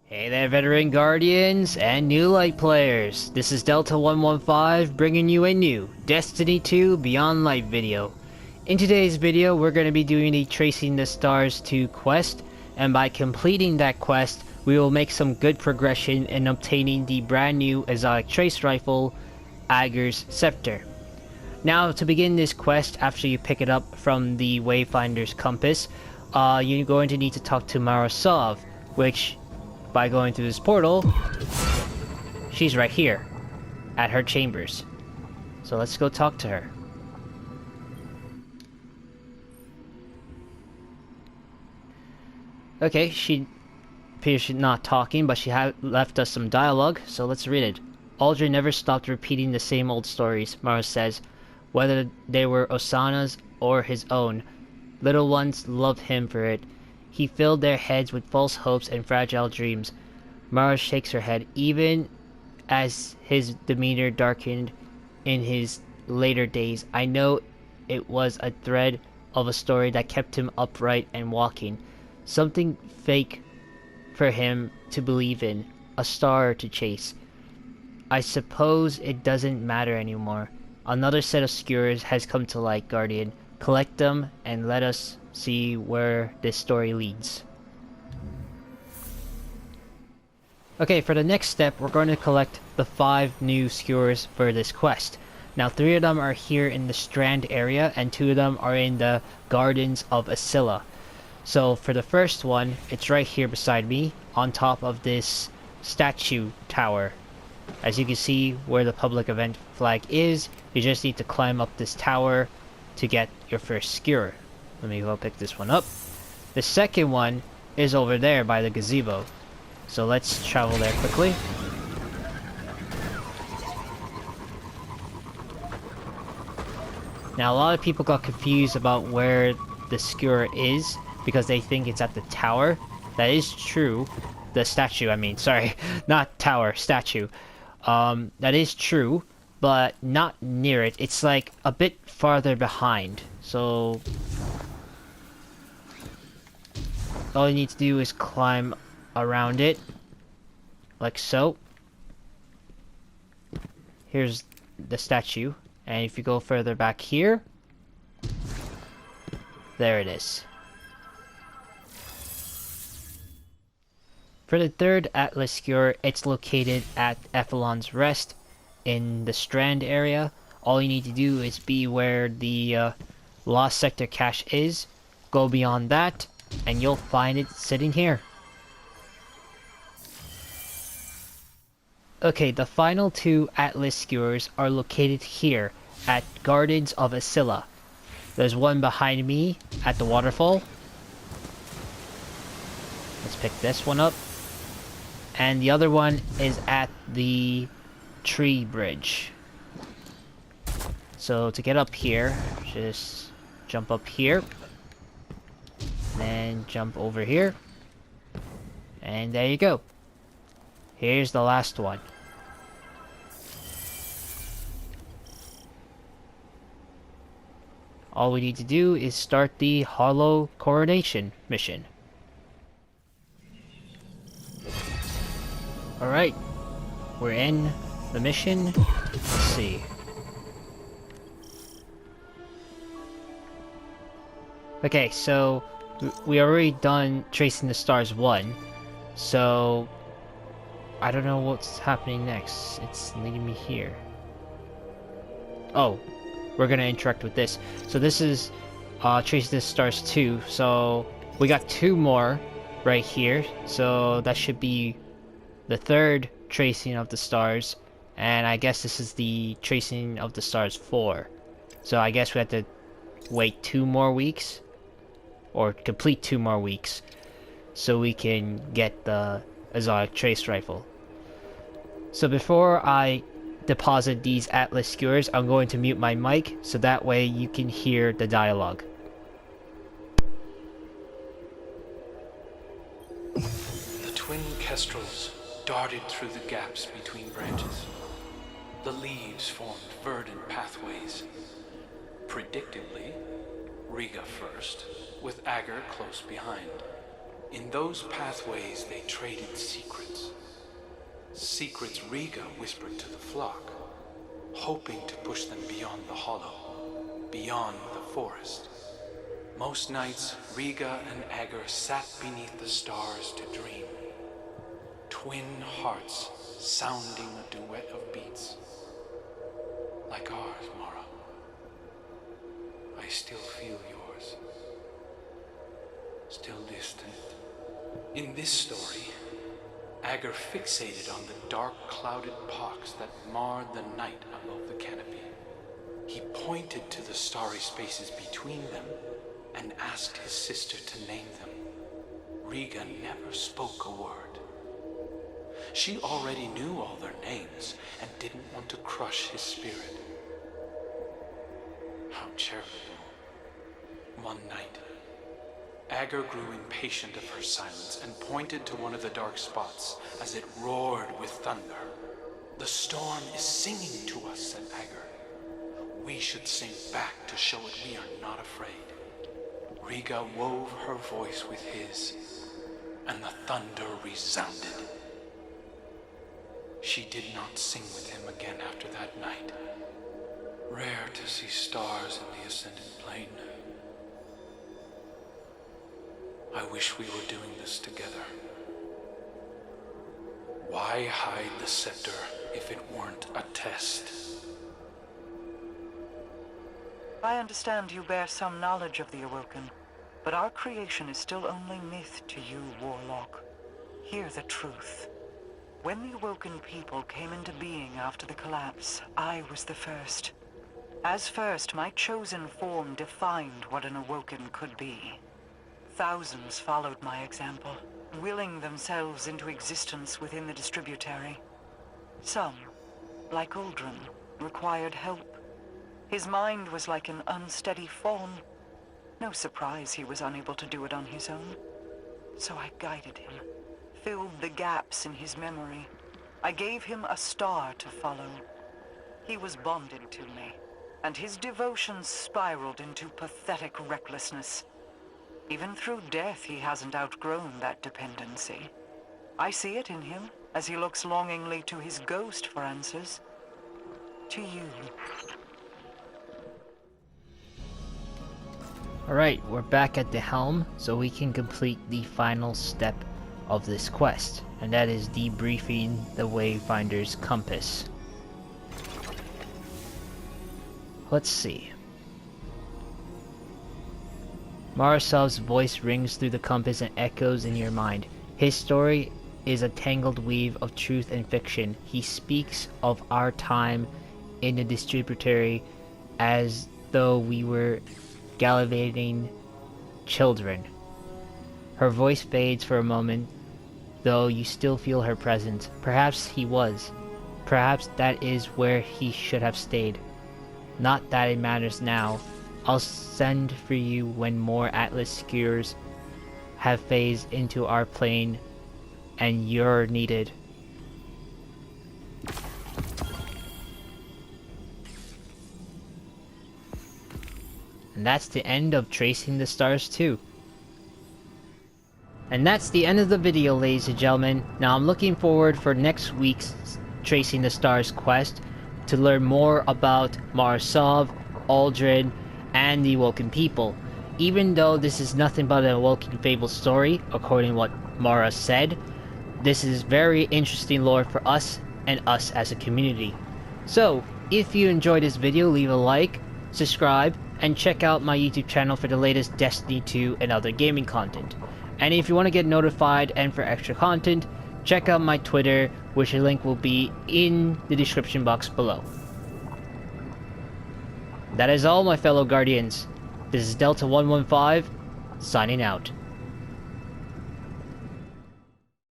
Hey there, veteran guardians and new light players. This is Delta 115 bringing you a new Destiny 2 Beyond Light video. In today's video, we're going to be doing the Tracing the Stars 2 quest, and by completing that quest, we will make some good progression in obtaining the brand new exotic trace rifle, Ager's Scepter. Now, to begin this quest, after you pick it up from the Wayfinder's compass, you're going to need to talk to Marosov, which, by going through this portal, she's right here, at her chambers. So let's go talk to her. Okay, she appears she's not talking, but she left us some dialogue, so let's read it. Uldren never stopped repeating the same old stories, Mara says, whether they were Osana's or his own. Little ones loved him for it. He filled their heads with false hopes and fragile dreams. Mara shakes her head, even as his demeanor darkened in his later days. I know it was a thread of a story that kept him upright and walking. Something fake for him to believe in, a star to chase. I suppose it doesn't matter anymore. Another set of skewers has come to light, Guardian. Collect them and let us see where this story leads. Okay, for the next step, we're going to collect the 5 new skewers for this quest. Now, 3 of them are here in the Strand area, and 2 of them are in the Gardens of Asilla. So, for the first one, it's right here beside me, on top of this statue tower. As you can see where the public event flag is, you just need to climb up this tower to get your first skewer. Let me go pick this one up. The second one is over there by the gazebo. So let's travel there quickly. Now, a lot of people got confused about where the skewer is because they think it's at the tower. That is true. The statue, I mean, sorry. Not tower, statue. That is true, but not near it. It's like a bit farther behind. So all you need to do is climb around it, like so. Here's the statue, and if you go further back here, there it is. For the third Atlas skewer, it's located at Ephelon's Rest in the Strand area. All you need to do is be where the Lost Sector cache is, go beyond that, and you'll find it sitting here. Okay, the final 2 Atlas skewers are located here at Gardens of Asilla. There's one behind me at the waterfall. Let's pick this one up. And the other one is at the tree bridge. So to get up here, just jump up here. Then jump over here. And there you go. Here's the last one. All we need to do is start the Hollow Coronation mission. Alright, we're in the mission. Let's see. Okay, so we already done Tracing the Stars 1, so I don't know what's happening next. It's leading me here. Oh, we're gonna interact with this. So this is Tracing the Stars 2, so we got 2 more right here, so that should be the 3rd Tracing of the Stars, and I guess this is the Tracing of the Stars 4. So I guess we have to wait 2 more weeks, or complete 2 more weeks, so we can get the exotic trace rifle. So before I deposit these Atlas skewers, I'm going to mute my mic, so that way you can hear the dialogue. The twin kestrels darted through the gaps between branches. The leaves formed verdant pathways. Predictably, Riga first, with Ager close behind. In those pathways they traded secrets. Secrets Riga whispered to the flock, hoping to push them beyond the hollow, beyond the forest. Most nights, Riga and Ager sat beneath the stars to dream. Twin hearts sounding a duet of beats. Like ours, Mara. I still feel yours. Still distant. In this story, Ager fixated on the dark clouded pox that marred the night above the canopy. He pointed to the starry spaces between them and asked his sister to name them. Riga never spoke a word. She already knew all their names and didn't want to crush his spirit. How charitable. One night, Ager grew impatient of her silence and pointed to one of the dark spots as it roared with thunder. "The storm is singing to us," said Ager. "We should sing back to show it we are not afraid." Riga wove her voice with his, and the thunder resounded. She did not sing with him again after that night. Rare to see stars in the ascendant plane. I wish we were doing this together. Why hide the scepter if it weren't a test? I understand you bear some knowledge of the Awoken, but our creation is still only myth to you, Warlock. Hear the truth. When the Awoken People came into being after the collapse, I was the first. As first, my chosen form defined what an Awoken could be. Thousands followed my example, willing themselves into existence within the distributary. Some, like Uldren, required help. His mind was like an unsteady fawn. No surprise he was unable to do it on his own. So I guided him, filled the gaps in his memory. I gave him a star to follow. He was bonded to me, and his devotion spiraled into pathetic recklessness. Even through death, he hasn't outgrown that dependency. I see it in him as he looks longingly to his ghost for answers. To you. Alright, we're back at the helm, so we can complete the final step of this quest, and that is debriefing the Wayfinder's compass. Let's see. Marasov's voice rings through the compass and echoes in your mind. His story is a tangled weave of truth and fiction. He speaks of our time in the distributary as though we were gallivanting children. Her voice fades for a moment, though you still feel her presence. Perhaps he was. Perhaps that is where he should have stayed. Not that it matters now. I'll send for you when more Atlas Skewers have phased into our plane and you're needed. And that's the end of Tracing the Stars 2. And that's the end of the video, ladies and gentlemen. Now I'm looking forward for next week's Tracing the Stars quest to learn more about Marasov, Uldren, and the Awoken People. Even though this is nothing but an Awoken Fable story, according to what Mara said, this is very interesting lore for us and us as a community. So, if you enjoyed this video, leave a like, subscribe, and check out my YouTube channel for the latest Destiny 2 and other gaming content. And if you want to get notified and for extra content, check out my Twitter, which a link will be in the description box below. That is all, my fellow Guardians. This is Delta 115, signing out.